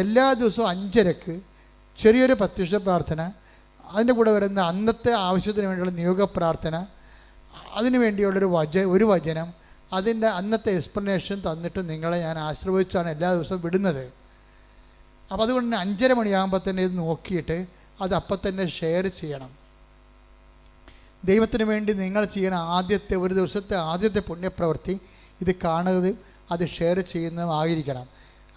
എല്ലാ ദിവസവും 5:30 ചെറിയൊരു പ്രത്യക്ഷ പ്രാർത്ഥന, അതിൻ്റെ കൂടെ വരുന്ന അന്നത്തെ ആവശ്യത്തിന് വേണ്ടിയുള്ള നിയോഗ പ്രാർത്ഥന, അതിനു വേണ്ടിയുള്ളൊരു ഒരു വചനം, അതിൻ്റെ അന്നത്തെ എക്സ്പ്ലനേഷൻ തന്നിട്ട് നിങ്ങളെ ഞാൻ ആശ്രയിച്ചാണ് എല്ലാ ദിവസവും വിടുന്നത്. അപ്പോൾ അതുകൊണ്ട് തന്നെ 5:30 മണിയാകുമ്പോൾ തന്നെ ഇത് നോക്കിയിട്ട് അത് അപ്പം തന്നെ ഷെയർ ചെയ്യണം. ദൈവത്തിന് വേണ്ടി നിങ്ങൾ ചെയ്യണ ഒരു ദിവസത്തെ ആദ്യത്തെ പുണ്യപ്രവൃത്തി ഇത് കാണുന്നത്, അത് ഷെയർ ചെയ്യുന്നതുമായിരിക്കണം.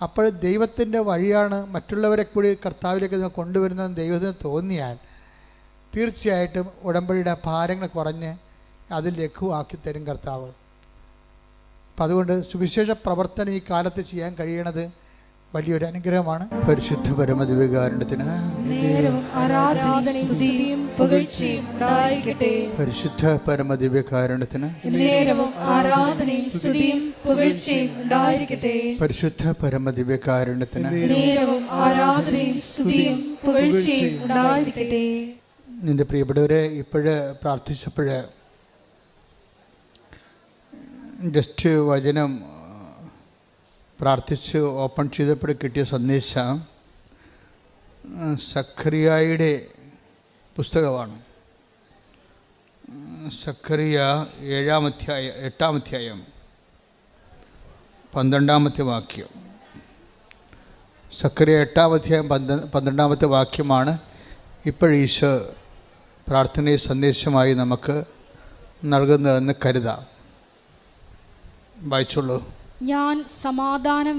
അപ്പോൾ ദൈവത്തിൻ്റെ വഴിയാണ് മറ്റുള്ളവരെ കൂടി കർത്താവിലേക്ക് നിങ്ങൾ കൊണ്ടുവരുന്നതെന്ന് ദൈവത്തിന് തോന്നിയാൽ തീർച്ചയായിട്ടും ഉടമ്പടിയുടെ ഭാരങ്ങൾ കുറഞ്ഞ് അതിൽ ലഘുവാക്കി തരും കർത്താവ്. അപ്പം അതുകൊണ്ട് സുവിശേഷ പ്രവർത്തനം ഈ കാലത്ത് ചെയ്യാൻ കഴിയണത് വലിയൊരു അനുഗ്രഹമാണ്. പരിശുദ്ധ പരമദിവ്യകാരുണ്യത്തിന് പരിശുദ്ധ പരമദിവ്യകാരുണ്യത്തിന് പരിശുദ്ധ പരമദിവ്യകാരുണ്യത്തിന് നിന്റെ പ്രിയപ്പെട്ടവരെ, ഇപ്പോഴ് പ്രാർത്ഥിച്ചപ്പോഴ് ജസ്റ്റ് വചനം പ്രാർത്ഥിച്ച് ഓപ്പൺ ചെയ്തപ്പോൾ കിട്ടിയ സന്ദേശം സഖറിയായുടെ പുസ്തകമാണ്. സഖറിയ 8-ാം അധ്യായം 12-ാമത്തെ വാക്യം. സഖറിയ 8-ാം അധ്യായം 12-ാമത്തെ വാക്യമാണ് ഇപ്പോഴീശോ പ്രാർത്ഥനയെ സന്ദേശമായി നമുക്ക് നൽകുന്നതെന്ന് കരുതാം. വായിച്ചോളൂ. ഞാൻ സമാധാനം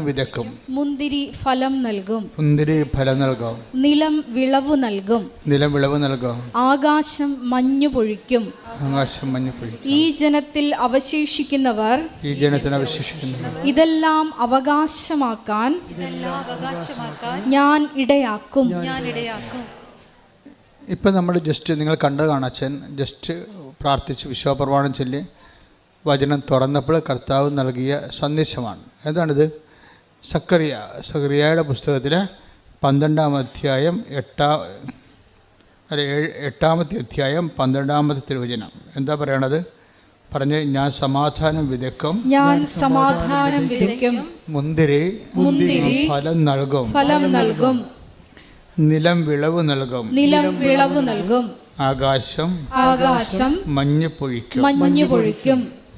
വിതയ്ക്കും, മുന്തിരി ഫലം നൽകും, നിലം വിളവ് നൽകും, ആകാശം മഞ്ഞു പൊഴിക്കും. ഈ ജനത്തിൽ അവശേഷിക്കുന്നവർ ഇതെല്ലാം അവകാശമാക്കാൻ ഞാൻ ഇടയാക്കും. ഇപ്പം നമ്മൾ ജസ്റ്റ് നിങ്ങൾ കണ്ടതാണ്. അച്ഛൻ ജസ്റ്റ് പ്രാർത്ഥിച്ച് വിശ്വാസപ്രമാണം ചൊല്ലി വചനം തുറന്നപ്പോൾ കർത്താവ് നൽകിയ സന്ദേശമാണ്. എന്താണിത്? സഖറിയായുടെ പുസ്തകത്തിൽ 12-ാം അധ്യായം 8-ാമത്തെ അധ്യായം 12-ാമത്തെ തിരുവചനം എന്താ പറയണത്? പറഞ്ഞ് ഞാൻ സമാധാനം വിതയ്ക്കും, മുന്തിരി ഫലം നൽകും, നിലം വിളവ് നൽകും, ആകാശം മഞ്ഞു പൊഴിക്കും.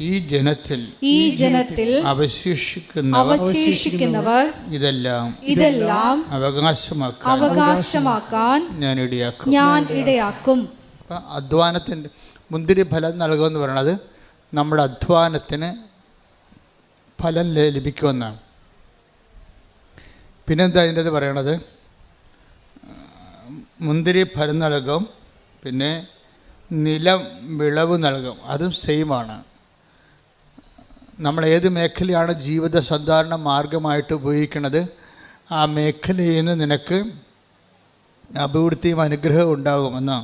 ഈ ജനത്തിൽ അവശേഷിക്കുന്നവർ ഇതെല്ലാം അവകാശമാക്കാൻ ഞാൻ ഇടയാക്കും. അധ്വാനത്തിൻ്റെ മുന്തിരി ഫലം നൽകുമെന്ന് പറയുന്നത് നമ്മുടെ അധ്വാനത്തിന് ഫലം ലഭിക്കുമെന്നാണ്. പിന്നെന്താ അതിൻ്റെ അത് പറയണത്? മുന്തിരി ഫലം നൽകും, പിന്നെ നിലം വിളവ് നൽകും. അതും സെയിമാണ്. നമ്മൾ ഏത് മേഖലയാണ് ജീവിത സാധാരണ മാർഗമായിട്ട് ഉപയോഗിക്കുന്നത്, ആ മേഖലയിൽ നിന്ന് നിനക്ക് അഭിവൃദ്ധിയും അനുഗ്രഹവും ഉണ്ടാകുമെന്ന്.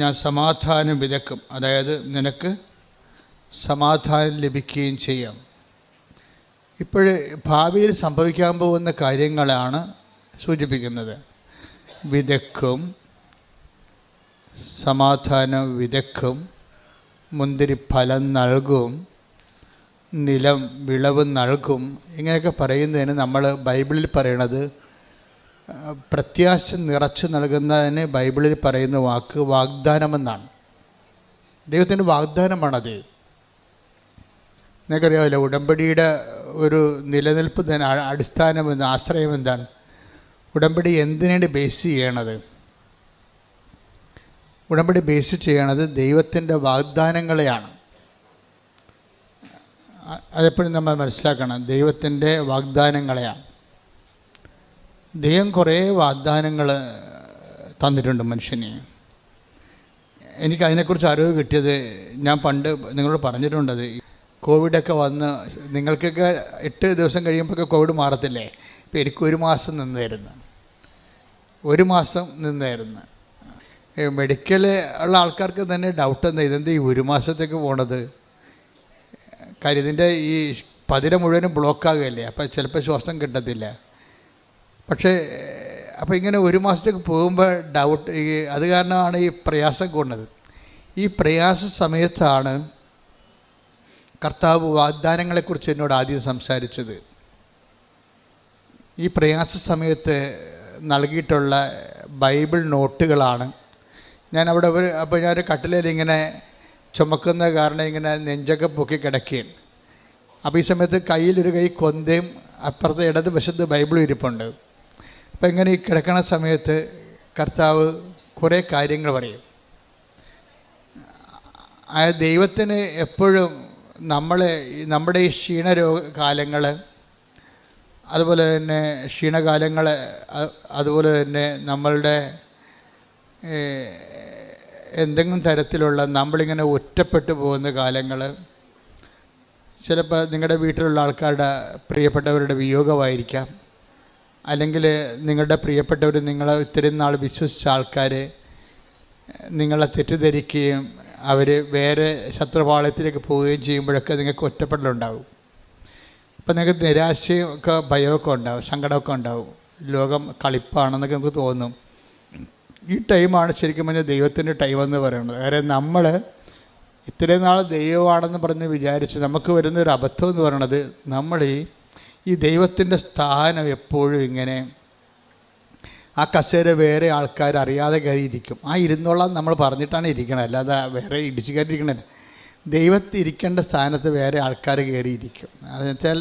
ഞാൻ സമാധാനം വിതയ്ക്കും, അതായത് നിനക്ക് സമാധാനം ലഭിക്കുകയും ചെയ്യാം. ഇപ്പോഴ് ഭാവിയിൽ സംഭവിക്കാൻ പോകുന്ന കാര്യങ്ങളാണ് സൂചിപ്പിക്കുന്നത്. വിതയ്ക്കും, സമാധാനം വിതയ്ക്കും, മുന്തിരി ഫലം നൽകും, നിലം വിളവ് നൽകും. ഇങ്ങനെയൊക്കെ പറയുന്നതിന് നമ്മൾ ബൈബിളിൽ പറയണത് പ്രത്യാശ നിറച്ച് നൽകുന്നതിന് ബൈബിളിൽ പറയുന്ന വാക്ക് വാഗ്ദാനമെന്നാണ്. ദൈവത്തിൻ്റെ വാഗ്ദാനമാണത്. നിങ്ങൾക്കറിയാമല്ലോ, ഉടമ്പടിയുടെ ഒരു നിലനിൽപ്പ് തന്നെ അടിസ്ഥാനം ആശ്രയം എന്താണ്? ഉടമ്പടി എന്തിനാണ് ബേസ് ചെയ്യണത്? ഉടമ്പടി ബേസ് ചെയ്യണത് ദൈവത്തിൻ്റെ വാഗ്ദാനങ്ങളെയാണ്. അതെപ്പോഴും നമ്മൾ മനസ്സിലാക്കണം, ദൈവത്തിൻ്റെ വാഗ്ദാനങ്ങളെയാണ്. ദൈവം കുറേ വാഗ്ദാനങ്ങൾ തന്നിട്ടുണ്ട് മനുഷ്യന്. എനിക്ക് അതിനെക്കുറിച്ച് അറിവ് കിട്ടിയത് ഞാൻ പണ്ട് നിങ്ങളോട് പറഞ്ഞിട്ടുണ്ടത്. കോവിഡൊക്കെ വന്ന് നിങ്ങൾക്കൊക്കെ 8 ദിവസം കഴിയുമ്പോഴൊക്കെ കോവിഡ് മാറത്തില്ലേ? ഇപ്പം എനിക്ക് 1 മാസം നിന്നായിരുന്നു. മെഡിക്കൽ ഉള്ള ആൾക്കാർക്ക് തന്നെ ഡൗട്ട് എന്താ, ഇതെന്താ ഈ 1 മാസത്തേക്ക് പോണത്? കാര്യം ഇതിൻ്റെ ഈ പതിര മുഴുവനും ബ്ലോക്കാകുകയല്ലേ, അപ്പോൾ ചിലപ്പോൾ ശ്വാസം കിട്ടത്തില്ല. പക്ഷേ അപ്പോൾ ഇങ്ങനെ 1 മാസത്തേക്ക് പോകുമ്പോൾ ഡൗട്ട്, അത് കാരണമാണ് ഈ പ്രയാസം കൂടുന്നത്. ഈ പ്രയാസ സമയത്താണ് കർത്താവ് വാഗ്ദാനങ്ങളെക്കുറിച്ച് എന്നോട് ആദ്യം സംസാരിച്ചത്. ഈ പ്രയാസ സമയത്ത് നൽകിയിട്ടുള്ള ബൈബിൾ നോട്ടുകളാണ്. ഞാൻ അവിടെ അപ്പോൾ ഞാനൊരു കട്ടിലേൽ ഇങ്ങനെ ചുമക്കുന്ന കാരണം ഇങ്ങനെ നെഞ്ചൊക്കെ പൊക്കി കിടക്കുകയാണ്. അപ്പോൾ ഈ സമയത്ത് കയ്യിലൊരു കൈ കൊന്തയും അപ്പുറത്തെ ഇടത് വശത്ത് ബൈബിളും ഇരിപ്പുണ്ട്. അപ്പോൾ ഇങ്ങനെ ഈ കിടക്കുന്ന സമയത്ത് കർത്താവ് കുറേ കാര്യങ്ങൾ പറയും. ആ ദൈവത്തിന് എപ്പോഴും നമ്മുടെ ഈ ക്ഷീണരോഗകാലങ്ങൾ, അതുപോലെ തന്നെ ക്ഷീണകാലങ്ങൾ, അതുപോലെ തന്നെ നമ്മളുടെ എന്തെങ്കിലും തരത്തിലുള്ള നമ്മളിങ്ങനെ ഒറ്റപ്പെട്ടു പോകുന്ന കാലങ്ങൾ, ചിലപ്പോൾ നിങ്ങളുടെ വീട്ടിലുള്ള ആൾക്കാരുടെ പ്രിയപ്പെട്ടവരുടെ വിയോഗമായിരിക്കാം, അല്ലെങ്കിൽ നിങ്ങളുടെ പ്രിയപ്പെട്ടവർ നിങ്ങളെ ഇത്രയും നാൾ വിശ്വസിച്ച ആൾക്കാർ നിങ്ങളെ തെറ്റിദ്ധരിക്കുകയും അവർ വേറെ ശത്രുപാളയത്തിലേക്ക് പോവുകയും ചെയ്യുമ്പോഴൊക്കെ നിങ്ങൾക്ക് ഒറ്റപ്പെടലുണ്ടാവും. അപ്പം നിങ്ങൾക്ക് നിരാശയും ഒക്കെ ഭയമൊക്കെ ഉണ്ടാവും, സങ്കടമൊക്കെ ഉണ്ടാവും. ലോകം കളിപ്പാണെന്നൊക്കെ നമുക്ക് തോന്നും. ഈ ടൈമാണ് ശരിക്കും പറഞ്ഞാൽ ദൈവത്തിൻ്റെ ടൈമെന്ന് പറയുന്നത്. കാര്യം നമ്മൾ ഇത്രയും നാൾ ദൈവമാണെന്ന് പറഞ്ഞ് വിചാരിച്ച് നമുക്ക് വരുന്നൊരു അബദ്ധം എന്ന് പറയുന്നത്, നമ്മൾ ഈ ദൈവത്തിൻ്റെ സ്ഥാനം എപ്പോഴും ഇങ്ങനെ ആ കസേര വേറെ ആൾക്കാർ അറിയാതെ കയറിയിരിക്കും. ആ ഇരുന്നോളാം നമ്മൾ പറഞ്ഞിട്ടാണ് ഇരിക്കണം, അല്ലാതെ വേറെ ഇടിച്ചു കയറിയിരിക്കണേ. ദൈവത്തിൽ ഇരിക്കേണ്ട സ്ഥാനത്ത് വേറെ ആൾക്കാർ കയറിയിരിക്കും. അതെന്ന് വെച്ചാൽ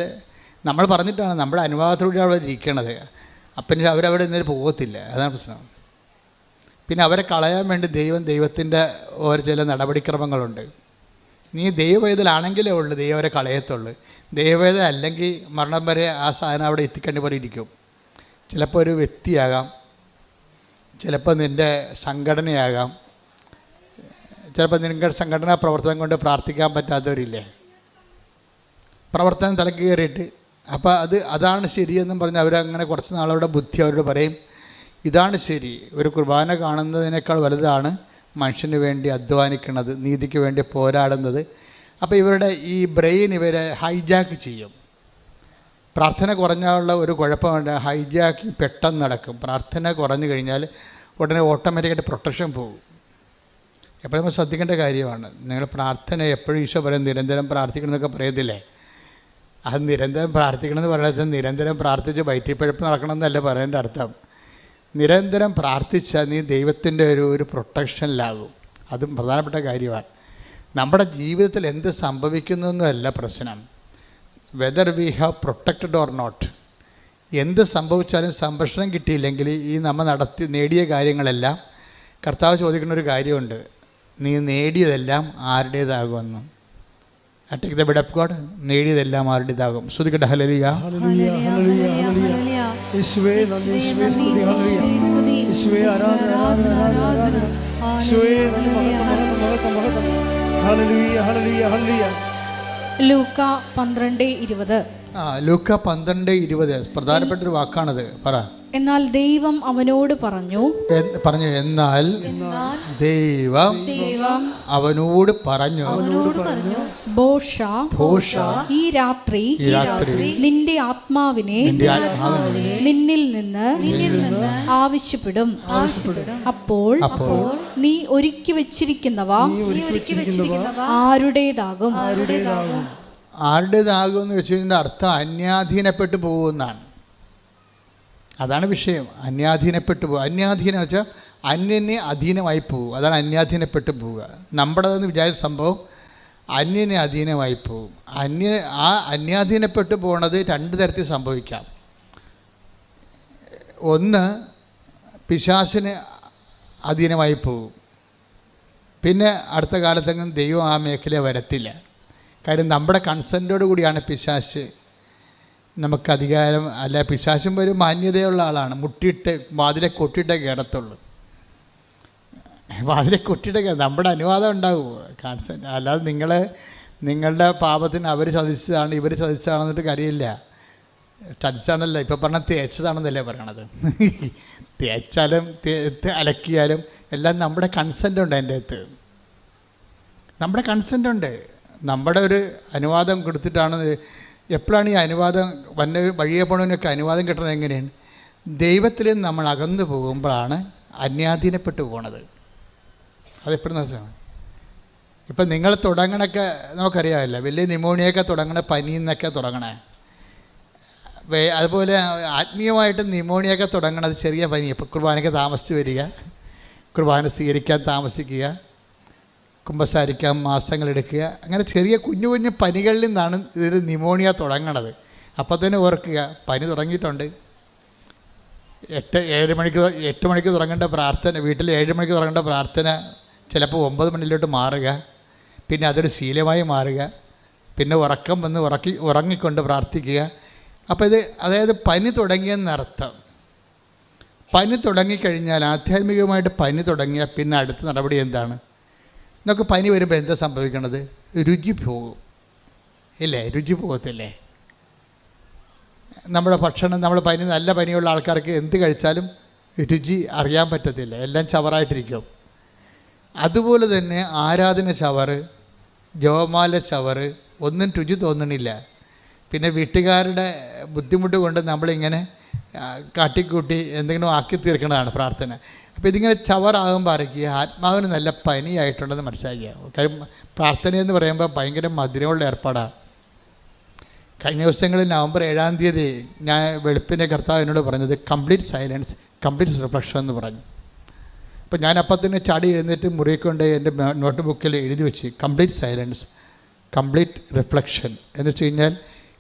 നമ്മൾ പറഞ്ഞിട്ടാണ്, നമ്മുടെ അനുവാദത്തോടെ അവിടെ ഇരിക്കണത്. അപ്പം അവരവിടെ നിന്നൊരു പോകത്തില്ല. അതാണ് പ്രശ്നം. പിന്നെ അവരെ കളയാൻ വേണ്ടി ദൈവത്തിൻ്റെ ഓരോ ചില നടപടിക്രമങ്ങളുണ്ട്. നീ ദൈവവേദലാണെങ്കിലേ ഉള്ളൂ ദൈവം അവരെ കളയത്തുള്ളൂ. ദൈവവേദ അല്ലെങ്കിൽ മരണം വരെ ആ സാധനം അവിടെ എത്തിക്കേണ്ടി പോലെ ഇരിക്കും. ചിലപ്പോൾ ഒരു വ്യക്തിയാകാം, ചിലപ്പോൾ നിൻ്റെ സംഘടനയാകാം, ചിലപ്പോൾ നിങ്ങളുടെ സംഘടനാ പ്രവർത്തനം കൊണ്ട് പ്രാർത്ഥിക്കാൻ പറ്റാത്തവരില്ലേ, പ്രവർത്തനം തലക്ക് കയറിയിട്ട്. അപ്പോൾ അതാണ് ശരിയെന്നും പറഞ്ഞ് അവരങ്ങനെ കുറച്ച് നാളവിടെ ബുദ്ധി അവരോട് പറയും, ഇതാണ് ശരി. ഒരു കുർബാന കാണുന്നതിനേക്കാൾ വലുതാണ് മനുഷ്യന് വേണ്ടി അധ്വാനിക്കുന്നത്, നീതിക്ക് വേണ്ടി പോരാടുന്നത്. അപ്പോൾ ഇവരുടെ ഈ ബ്രെയിൻ ഇവരെ ഹൈജാക്ക് ചെയ്യും. പ്രാർത്ഥന കുറഞ്ഞുള്ള ഒരു കുഴപ്പമുണ്ട്, ഹൈജാക്കിങ് പെട്ടെന്ന് നടക്കും. പ്രാർത്ഥന കുറഞ്ഞു കഴിഞ്ഞാൽ ഉടനെ ഓട്ടോമാറ്റിക്കായിട്ട് പ്രൊട്ടക്ഷൻ പോകും. എപ്പോഴും നമ്മൾ ശ്രദ്ധിക്കേണ്ട കാര്യമാണ്. നിങ്ങൾ പ്രാർത്ഥന എപ്പോഴും ഈശോ പറയും നിരന്തരം പ്രാർത്ഥിക്കണമെന്നൊക്കെ പറയത്തില്ലേ. അത് നിരന്തരം പ്രാർത്ഥിക്കണമെന്ന് പറയുന്നത് നിരന്തരം പ്രാർത്ഥിച്ച് വയറ്റിപ്പഴപ്പ് നടക്കണമെന്നല്ല പറയേണ്ട അർത്ഥം. നിരന്തരം പ്രാർത്ഥിച്ചാൽ നീ ദൈവത്തിൻ്റെ ഒരു പ്രൊട്ടക്ഷനിലാകും. അതും പ്രധാനപ്പെട്ട കാര്യമാണ്. നമ്മുടെ ജീവിതത്തിൽ എന്ത് സംഭവിക്കുന്നു എന്നല്ല പ്രശ്നം, whether we have protected or not. എന്ത് സംഭവിച്ചാലും സംരക്ഷണം കിട്ടിയില്ലെങ്കിൽ ഈ നമ്മൾ നേടിയ കാര്യങ്ങളെല്ലാം, കർത്താവ് ചോദിക്കുന്ന ഒരു കാര്യമുണ്ട്, നീ നേടിയതെല്ലാം ആരുടേതാകുമെന്ന്. Take the bed of god. നേടിയതെല്ലാം ആരുടേതാകും. ശ്രുതിക്കട്ടെ ഹല്ലേലൂയ. യേശുവേ നന്ദി, യേശുവേ സ്തുതി, ഹല്ലേലൂയ. യേശുവേ ആരാധന, ആരാധന, ആരാധന. യേശുവേ നന്ദി, മഹത്വം, മഹത്വം, മഹത്വം. Hallelujah, hallelujah, hallelujah. ലൂക്ക 12:20. ലൂക്ക 12:20 പ്രധാനപ്പെട്ടൊരു വാക്കാണത്. പറ. എന്നാൽ ദൈവം അവനോട് പറഞ്ഞു. എന്നാൽ ദൈവം അവനോട് പറഞ്ഞു, ഭോഷ ഈ രാത്രി നിന്റെ ആത്മാവിനെ നിന്നിൽ നിന്ന് ആവശ്യപ്പെടും. അപ്പോൾ നീ ഒരുക്കി വെച്ചിരിക്കുന്നവ ആരുടേതാകും. ആരുടേതാകും എന്ന് വെച്ചതിൻ്റെ അർത്ഥം അന്യാധീനപ്പെട്ടു പോകുമെന്നാണ്. അതാണ് വിഷയം. അന്യാധീനപ്പെട്ടു പോകുക. അന്യാധീനം വെച്ചാൽ അന്യനെ അധീനമായി പോകും. അതാണ് അന്യാധീനപ്പെട്ടു പോവുക. നമ്മുടേതെന്ന് വിചാരിച്ച സംഭവം അന്യനെ അധീനമായി പോകും. അന്യാധീനപ്പെട്ടു പോകുന്നത് രണ്ട് തരത്തിൽ സംഭവിക്കാം. ഒന്ന്, പിശാചിന് അധീനമായി പോകും. പിന്നെ അടുത്ത കാലത്തെങ്കിലും ദൈവം ആ മേഖല വരത്തില്ല. കാര്യം നമ്മുടെ കൺസെൻറ്റോടു കൂടിയാണ് പിശാച് നമുക്ക് അധികാരം. അല്ല, പിശാചും ഒരു മാന്യതയുള്ള ആളാണ്. മുട്ടിയിട്ട് വാതിലെ കൊട്ടിയിട്ടേ കയറത്തുള്ളൂ. വാതിലെ കൊട്ടിയിട്ടേ നമ്മുടെ അനുവാദം ഉണ്ടാകുമോ? കൺസെൻറ്റ്. അല്ലാതെ നിങ്ങളുടെ പാപത്തിന് അവർ ചതിച്ചതാണ് ഇവർ ചതിച്ചതാണെന്നിട്ട് കാര്യമില്ല. ചതിച്ചാണല്ല ഇപ്പം പറഞ്ഞാൽ തേച്ചതാണെന്നല്ലേ പറയണത്. തേച്ചാലും അലക്കിയാലും എല്ലാം നമ്മുടെ കൺസെൻ്റ് ഉണ്ട്. അതിൻ്റെ അകത്ത് നമ്മുടെ കൺസെൻ്റ് ഉണ്ട്. നമ്മുടെ ഒരു അനുവാദം കൊടുത്തിട്ടാണ്. എപ്പോഴാണ് ഈ അനുവാദം വഴിയെ പോണതിനൊക്കെ അനുവാദം കിട്ടണത്? എങ്ങനെയാണ്? ദൈവത്തിൽ നമ്മൾ അകന്നു പോകുമ്പോഴാണ് അന്യാധീനപ്പെട്ടു പോണത്. അതെപ്പോഴും നഷ്ടമാണ്. ഇപ്പം നിങ്ങൾ തുടങ്ങണൊക്കെ നമുക്കറിയാമല്ലോ, വലിയ ന്യൂമോണിയൊക്കെ തുടങ്ങണ പനിയിൽ നിന്നൊക്കെ തുടങ്ങണേ. അതുപോലെ ആത്മീയമായിട്ട് ന്യൂമോണിയൊക്കെ തുടങ്ങണത് ചെറിയ പനി. ഇപ്പോൾ കുർബാനയ്ക്ക് താമസിച്ച് വരിക, കുർബാന സ്വീകരിക്കാൻ താമസിക്കുക, കുമ്പസാരിക്കാൻ മാസങ്ങളെടുക്കുക, അങ്ങനെ ചെറിയ കുഞ്ഞു കുഞ്ഞു പനികളിൽ നിന്നാണ് ഇതൊരു ന്യൂമോണിയ തുടങ്ങണത്. അപ്പോൾ തന്നെ ഓർക്കുക, പനി തുടങ്ങിയിട്ടുണ്ട്. 8 മണിക്ക് തുടങ്ങേണ്ട പ്രാർത്ഥന, വീട്ടിൽ 7 മണിക്ക് തുടങ്ങേണ്ട പ്രാർത്ഥന ചിലപ്പോൾ 9 മണിയിലോട്ട് മാറുക, പിന്നെ അതൊരു ശീലമായി മാറുക, പിന്നെ ഉറക്കം വന്ന് ഉറങ്ങിക്കൊണ്ട് പ്രാർത്ഥിക്കുക. അപ്പോൾ ഇത് അതായത് പനി തുടങ്ങിയെന്നർത്ഥം. പനി തുടങ്ങിക്കഴിഞ്ഞാൽ, ആധ്യാത്മികമായിട്ട് പനി തുടങ്ങിയാൽ പിന്നെ അടുത്ത നടപടി എന്താണ്? നമുക്ക് പനി വരുമ്പോൾ എന്താ സംഭവിക്കണത്? രുചി പോകും, ഇല്ലേ? രുചി പോകത്തില്ലേ? നമ്മുടെ ഭക്ഷണം, നല്ല പനിയുള്ള ആൾക്കാർക്ക് എന്ത് കഴിച്ചാലും രുചി അറിയാൻ പറ്റത്തില്ല, എല്ലാം ചവറായിട്ടിരിക്കും. അതുപോലെ തന്നെ ആരാധന ചവറ്, ജപമാല ചവറ്, ഒന്നും രുചി തോന്നണില്ല. പിന്നെ വീട്ടുകാരുടെ ബുദ്ധിമുട്ട് കൊണ്ട് നമ്മളിങ്ങനെ കാട്ടിക്കൂട്ടി എന്തെങ്കിലും ആക്കി തീർക്കുന്നതാണ് പ്രാർത്ഥന. അപ്പോൾ ഇതിങ്ങനെ ചവറാകുമ്പോൾ അറിയിക്കുക ആത്മാവിന് നല്ല പനിയായിട്ടുണ്ടെന്ന് മനസ്സിലാക്കുക. കാര്യം പ്രാർത്ഥനയെന്ന് പറയുമ്പോൾ ഭയങ്കര മധുരമുള്ള ഏർപ്പാടാണ്. കഴിഞ്ഞ ദിവസങ്ങളിൽ നവംബർ 7-ാം തീയതി ഞാൻ വെളുപ്പിൻ്റെ കർത്താവ് എന്നോട് പറഞ്ഞത് കംപ്ലീറ്റ് സൈലൻസ്, കംപ്ലീറ്റ് റിഫ്ലക്ഷൻ എന്ന് പറഞ്ഞു. അപ്പോൾ ഞാൻ അപ്പം തന്നെ ചാടി എഴുന്നേറ്റ് മുറിക്കൊണ്ട് എൻ്റെ നോട്ട് ബുക്കിൽ എഴുതി വെച്ച് കംപ്ലീറ്റ് സൈലൻസ്, കംപ്ലീറ്റ് റിഫ്ലക്ഷൻ എന്ന് വെച്ച് കഴിഞ്ഞാൽ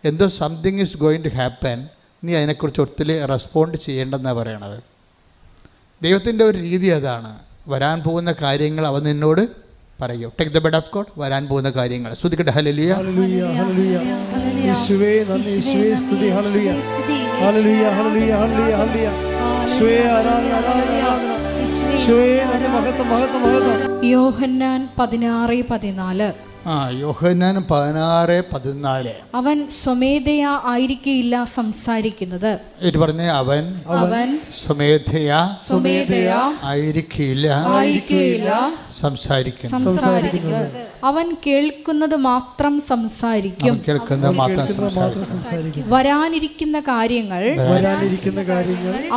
എന്തോ something is going to happen, നീ അതിനെക്കുറിച്ച് ഒത്തിരി റെസ്പോണ്ട് ചെയ്യേണ്ടെന്നാണ് പറയണത്. ദൈവത്തിൻ്റെ ഒരു രീതി അതാണ്. വരാൻ പോകുന്ന കാര്യങ്ങൾ അവൻ നിന്നോട് പറയും. Take the bed of god, വരാൻ പോകുന്ന കാര്യങ്ങൾ. സ്തുതിക്കട്ടെ. Hallelujah, hallelujah, hallelujah. യേശുവേ നന്ദി, യേശുവേ സ്തുതി. Hallelujah, hallelujah, hallelujah, hallelujah, hallelujah. യേശുവേ ആരാധന, ആരാധന, ആരാധന. യേശുവേ നന്ദി, മഹത്വം, മഹത്വം, മഹത്വം. യോഹന്നാൻ 16:14. യോഹന്നാൻ 16:14. അവൻ സ്വമേധയാ ആയിരിക്കില്ല സംസാരിക്കുന്നത്. ഇത് പറഞ്ഞ അവൻ സ്വമേധയാ ആയിരിക്കില്ല സംസാരിക്കുന്നത്. അവൻ കേൾക്കുന്നത് മാത്രം സംസാരിക്കും. വരാനിരിക്കുന്ന കാര്യങ്ങൾ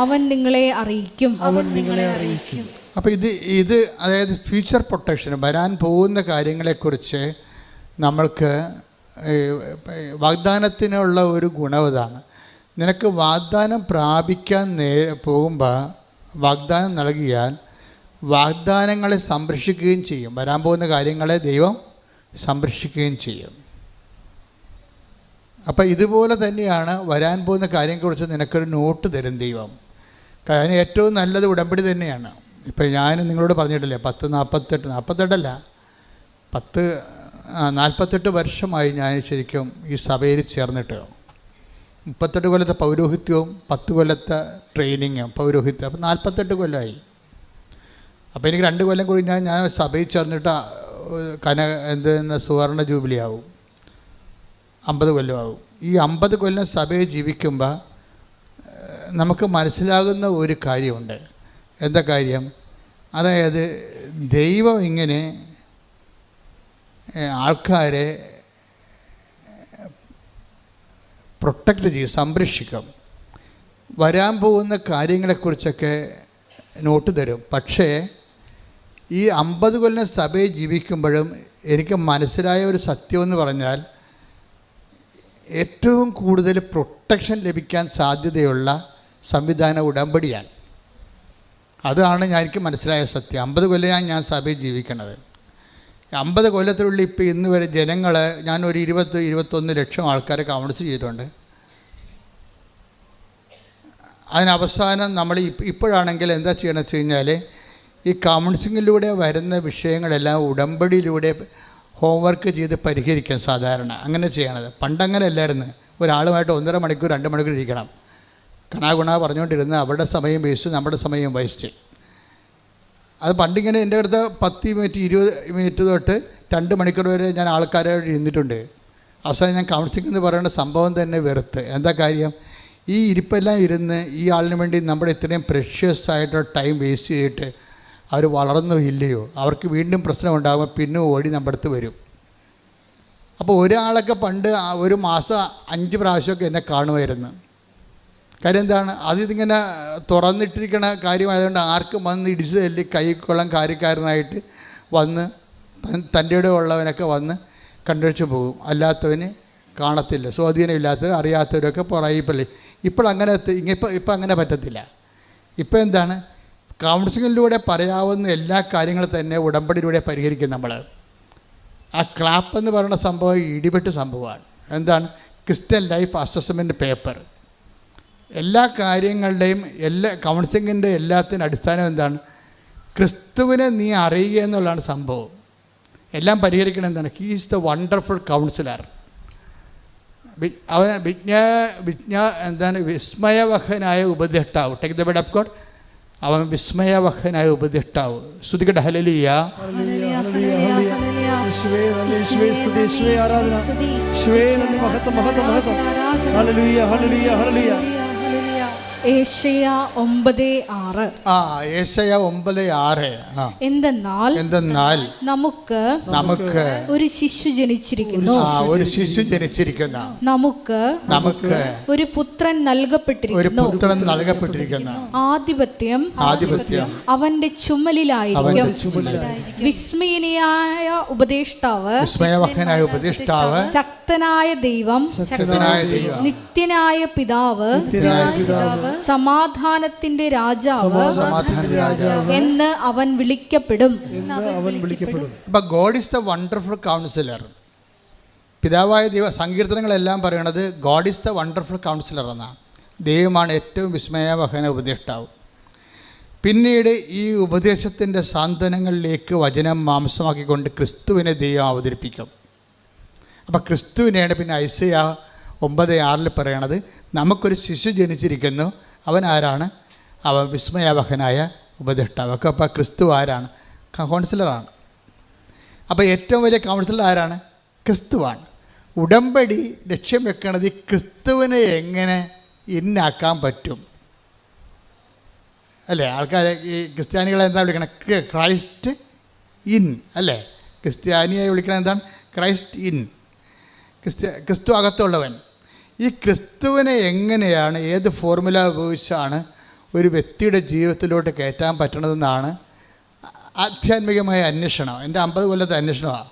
അവൻ നിങ്ങളെ അറിയിക്കും. അപ്പോൾ ഇത് അതായത് ഫ്യൂച്ചർ പ്രൊട്ടക്ഷൻ, വരാൻ പോകുന്ന കാര്യങ്ങളെക്കുറിച്ച് നമ്മൾക്ക് വാഗ്ദാനത്തിനുള്ള ഒരു ഗുണവതാണ്. നിനക്ക് വാഗ്ദാനം പ്രാപിക്കാൻ പോകുമ്പോൾ വാഗ്ദാനം നൽകിയാൽ വാഗ്ദാനങ്ങളെ സംരക്ഷിക്കുകയും ചെയ്യും. വരാൻ പോകുന്ന കാര്യങ്ങളെ ദൈവം സംരക്ഷിക്കുകയും ചെയ്യും. അപ്പോൾ ഇതുപോലെ തന്നെയാണ് വരാൻ പോകുന്ന കാര്യങ്ങളെക്കുറിച്ച് നിനക്കൊരു നോട്ട് തരും ദൈവം. കാരണം ഏറ്റവും നല്ലത് ഉടമ്പടി തന്നെയാണ്. ഇപ്പം ഞാൻ നിങ്ങളോട് പറഞ്ഞിട്ടില്ലേ 48 വർഷമായി ഞാൻ ശരിക്കും ഈ സഭയിൽ ചേർന്നിട്ട്. 38 കൊല്ലത്തെ പൗരോഹിത്യവും 10 കൊല്ലത്തെ ട്രെയിനിങ്ങും പൗരോഹിത്യം, അപ്പോൾ 48 കൊല്ലമായി. അപ്പോൾ എനിക്ക് 2 കൊല്ലം കൂടി ഞാൻ സഭയിൽ ചേർന്നിട്ട് സുവർണ ജൂബിലി ആവും, 50 കൊല്ലമാവും. ഈ 50 കൊല്ലം സഭയിൽ ജീവിക്കുമ്പോൾ നമുക്ക് മനസ്സിലാകുന്ന ഒരു കാര്യമുണ്ട്. എന്താ കാര്യം? അതായത് ദൈവം ഇങ്ങനെ ആൾക്കാരെ പ്രൊട്ടക്റ്റ് ചെയ്യും, സംരക്ഷിക്കും. വരാൻ പോകുന്ന കാര്യങ്ങളെക്കുറിച്ചൊക്കെ നോട്ട് തരും. പക്ഷേ ഈ 50 കൊല്ലം സഭയിൽ ജീവിക്കുമ്പോഴും എനിക്ക് മനസ്സിലായ ഒരു സത്യമെന്ന് പറഞ്ഞാൽ ഏറ്റവും കൂടുതൽ പ്രൊട്ടക്ഷൻ ലഭിക്കാൻ സാധ്യതയുള്ള സംവിധാന ഉടമ്പടിയാണ്. അതാണ് എനിക്ക് മനസ്സിലായ സത്യം. 50 കൊല്ലമാണ് ഞാൻ സഭയിൽ ജീവിക്കണത്. 50 കൊല്ലത്തിനുള്ളിൽ ഇപ്പോൾ ഇന്ന് വരെ ജനങ്ങൾ, ഞാനൊരു 20-21 ലക്ഷം ആൾക്കാരെ കൗൺസ് ചെയ്തിട്ടുണ്ട്. അതിനവസാനം നമ്മൾ ഇപ്പോഴാണെങ്കിൽ എന്താ ചെയ്യണമെന്ന് വെച്ച് കഴിഞ്ഞാൽ ഈ കൗൺസിലിങ്ങിലൂടെ വരുന്ന വിഷയങ്ങളെല്ലാം ഉടമ്പടിയിലൂടെ ഹോംവർക്ക് ചെയ്ത് പരിഹരിക്കാൻ സാധാരണ അങ്ങനെ ചെയ്യണത്. പണ്ടങ്ങനെ അല്ലായിരുന്നു. ഒരാളുമായിട്ട് 1.5 മണിക്കൂർ 2 മണിക്കൂർ ഇരിക്കണം. കണാഗുണ പറഞ്ഞുകൊണ്ടിരുന്ന് അവരുടെ സമയം വേസ്റ്റ്, നമ്മുടെ സമയം വേസ്റ്റ്. അത് പണ്ടിങ്ങനെ എൻ്റെ അടുത്ത് 10 മിനിറ്റ് 20 മിനിറ്റ് തൊട്ട് 2 മണിക്കൂർ വരെ ഞാൻ ആൾക്കാരോട് ഇരുന്നിട്ടുണ്ട്. അവസാനം ഞാൻ കൗൺസിലിംഗ് എന്ന് പറയുന്ന സംഭവം തന്നെ വെറുത്ത്. എന്താ കാര്യം? ഈ ഇരിപ്പെല്ലാം ഇരുന്ന് ഈ ആളിന് വേണ്ടി നമ്മുടെ ഇത്രയും പ്രഷ്യസ് ആയിട്ടുള്ള ടൈം വേസ്റ്റ് ചെയ്തിട്ട് അവർ വളർന്നോ ഇല്ലയോ, അവർക്ക് വീണ്ടും പ്രശ്നം ഉണ്ടാകുമ്പോൾ പിന്നെ ഓടി നമ്മുടെ അടുത്ത് വരും. അപ്പോൾ ഒരാളൊക്കെ പണ്ട് ഒരു മാസം 5 പ്രാവശ്യമൊക്കെ എന്നെ കാണുമായിരുന്നു. കാര്യം എന്താണ്? അതിങ്ങനെ തുറന്നിട്ടിരിക്കണ കാര്യമായതുകൊണ്ട് ആർക്കും വന്ന് ഇടിച്ചു തല്ലി കൈക്കൊള്ളാൻ കാര്യക്കാരനായിട്ട് വന്ന് തൻ്റെ ഉള്ളവനൊക്കെ വന്ന് കണ്ടുവച്ച് പോകും, അല്ലാത്തവന് കാണത്തില്ല. സ്വാധീനമില്ലാത്തവർ അറിയാത്തവരൊക്കെ പുറകിപ്പള്ളി. ഇപ്പോൾ അങ്ങനെ ഇപ്പം അങ്ങനെ പറ്റത്തില്ല. ഇപ്പം എന്താണ്, കൗൺസിലിലൂടെ പറയാവുന്ന എല്ലാ കാര്യങ്ങളും തന്നെ ഉടമ്പടിയിലൂടെ പരിഹരിക്കും നമ്മൾ. ആ ക്ലാപ്പ് എന്ന് പറയുന്ന സംഭവം ഇടിപെട്ട് സംഭവമാണ്. എന്താണ്, ക്രിസ്ത്യൻ ലൈഫ് അസസ്മെൻറ്റ് പേപ്പർ. എല്ലാ കാര്യങ്ങളുടെയും കൗൺസിലിങ്ങിൻ്റെ എല്ലാത്തിനും അടിസ്ഥാനം എന്താണ്, ക്രിസ്തുവിനെ നീ അറിയുക എന്നുള്ളതാണ് സംഭവം. എല്ലാം പരിഹരിക്കണം. എന്താണ്, he is the wonderful councillor. അവൻ എന്താണ്, വിസ്മയവഹനായ ഉപദേഷ്ടാവ്. Take the word of God. അവൻ വിസ്മയവഹനായ ഉപദേഷ്ടാവ്. ശ്രുതികട ഹല്ലേലൂയ. ഏശയ്യ 9:6. ഏശയ്യ 9:6. എന്തെന്നാൽ നമുക്ക് ഒരു ശിശു ജനിച്ചിരിക്കുന്നു, ഒരു ശിശു ജനിച്ചിരിക്കുന്ന, നമുക്ക് ഒരു പുത്രൻ നൽകപ്പെട്ടിരിക്കുന്നു, ആധിപത്യം അവന്റെ ചുമലിലായിരിക്കും. വിസ്മയനായ ഉപദേഷ്ടാവ്, ശക്തനായ ദൈവം, നിത്യനായ പിതാവ്, സമാധാനത്തിന്റെ രാജാവ് എന്ന് അവൻ വിളിക്കപ്പെടും. God is the wonderful councillor. പിതാവായ ദൈവം, സങ്കീർത്തനങ്ങളെല്ലാം പറയണത് God is the wonderful councillor എന്നാണ്. ദൈവമാണ് ഏറ്റവും വിസ്മയവഹന ഉപദേഷ്ടാവ്. പിന്നീട് ഈ ഉപദേശത്തിൻ്റെ സാന്ത്വനങ്ങളിലേക്ക് വചനം മാംസമാക്കിക്കൊണ്ട് ക്രിസ്തുവിനെ ദൈവം അവതരിപ്പിക്കും. അപ്പോൾ ക്രിസ്തുവിനെയാണ് പിന്നെ ഐസയ്യ 9:6 പറയണത്, നമുക്കൊരു ശിശു ജനിച്ചിരിക്കുന്നു, അവൻ ആരാണ്, അവൻ വിസ്മയവഹനായ ഉപദേഷ്ടാവ്. ഒക്കെ അപ്പോൾ ക്രിസ്തു ആരാണ്, കൗൺസിലറാണ്. അപ്പോൾ ഏറ്റവും വലിയ കൗൺസിലർ ആരാണ്, ക്രിസ്തുവാണ്. ഉടമ്പടി ലക്ഷ്യം വെക്കണത് ഈ ക്രിസ്തുവിനെ എങ്ങനെ ഇന്നാക്കാൻ പറ്റും അല്ലേ. ആൾക്കാരെ ഈ ക്രിസ്ത്യാനികളെ എന്താ വിളിക്കണം, ക്രൈസ്റ്റ് ഇൻ അല്ലേ. ക്രിസ്ത്യാനിയെ വിളിക്കണം എന്താണ്, ക്രൈസ്റ്റ് ഇൻ, ക്രിസ്തു അകത്തുള്ളവൻ. ഈ ക്രിസ്തുവിനെ എങ്ങനെയാണ്, ഏത് ഫോർമുല ഉപയോഗിച്ചാണ് ഒരു വ്യക്തിയുടെ ജീവിതത്തിലോട്ട് കയറ്റാൻ പറ്റണതെന്നാണ് ആധ്യാത്മികമായ അന്വേഷണം. എൻ്റെ 50 കൊല്ലത്തെ അന്വേഷണമാണ്.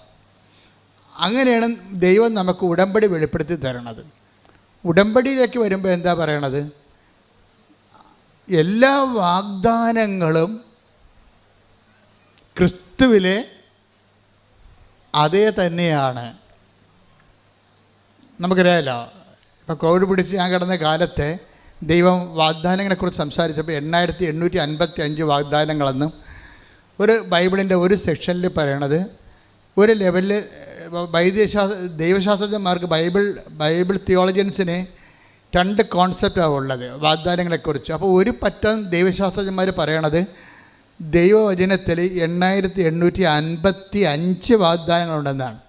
അങ്ങനെയാണ് ദൈവം നമുക്ക് ഉടമ്പടി വെളിപ്പെടുത്തി തരണത്. ഉടമ്പടിയിലേക്ക് വരുമ്പോൾ എന്താ പറയണത്, എല്ലാ വാഗ്ദാനങ്ങളും ക്രിസ്തുവിലെ അതേ തന്നെയാണ്. നമുക്കറിയാമല്ലോ, ഇപ്പോൾ കോവിഡ് പിടിച്ച് ഞാൻ കിടന്ന കാലത്തെ ദൈവം വാഗ്ദാനങ്ങളെക്കുറിച്ച് സംസാരിച്ചപ്പോൾ 8855 വാഗ്ദാനങ്ങളെന്നും ഒരു ബൈബിളിൻ്റെ ഒരു സെക്ഷനിൽ പറയണത്, ഒരു ലെവലിൽ ദൈവശാസ്ത്രജ്ഞന്മാർക്ക് ബൈബിൾ തിയോളജിയൻസിന് 2 കോൺസെപ്റ്റാണ് ഉള്ളത് വാഗ്ദാനങ്ങളെക്കുറിച്ച്. അപ്പോൾ ഒരു പറ്റം ദൈവശാസ്ത്രജ്ഞന്മാർ പറയണത് ദൈവവചനത്തിൽ 8855 വാഗ്ദാനങ്ങളുണ്ടെന്നാണ്.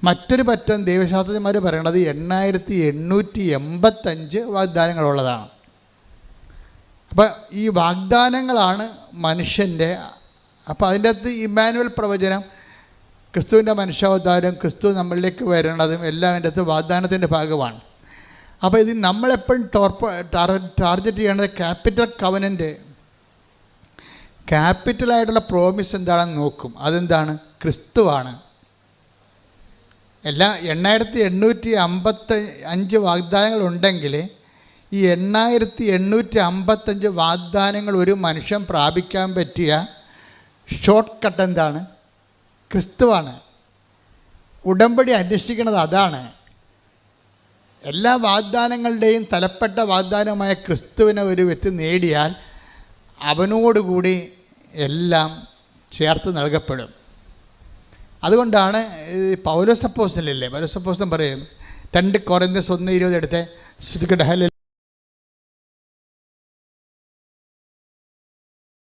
മറ്റൊരു പറ്റം ദൈവശാസ്ത്രജ്ഞന്മാർ പറയണത് 8885 വാഗ്ദാനങ്ങളുള്ളതാണ്. അപ്പോൾ ഈ വാഗ്ദാനങ്ങളാണ് മനുഷ്യൻ്റെ. അപ്പോൾ അതിൻ്റെ അകത്ത് ഇമ്മാനുവൽ പ്രവചനം, ക്രിസ്തുവിൻ്റെ മനുഷ്യാവതാരം, ക്രിസ്തു നമ്മളിലേക്ക് വരണതും എല്ലാം അതിൻ്റെ അകത്ത് വാഗ്ദാനത്തിൻ്റെ ഭാഗമാണ്. അപ്പോൾ ഇത് നമ്മളെപ്പോഴും ടാർഗറ്റ് ചെയ്യേണ്ടത് ക്യാപിറ്റൽ കവനൻ്റ്, ക്യാപിറ്റലായിട്ടുള്ള പ്രോമിസ് എന്താണെന്ന് നോക്കും. അതെന്താണ്, ക്രിസ്തുവാണ്. എല്ലാ 8855 വാഗ്ദാനങ്ങളുണ്ടെങ്കിൽ ഈ 8855 വാഗ്ദാനങ്ങൾ ഒരു മനുഷ്യൻ പ്രാപിക്കാൻ പറ്റിയ ഷോർട്ട് കട്ട് എന്താണ്, ക്രിസ്തുവാണ്. ഉടമ്പടി അന്വേഷിക്കുന്നത് അതാണ്. എല്ലാ വാഗ്ദാനങ്ങളുടെയും തലപ്പെട്ട വാഗ്ദാനമായ ക്രിസ്തുവിനെ ഒരു വ്യക്തി നേടിയാൽ അവനോടുകൂടി എല്ലാം ചേർത്ത് നൽകപ്പെടും. അതുകൊണ്ടാണ് പൗലോസ് അപ്പോസ്തലൻ പറയും 2 കൊരിന്ത്യർ 1:20 എടുത്ത്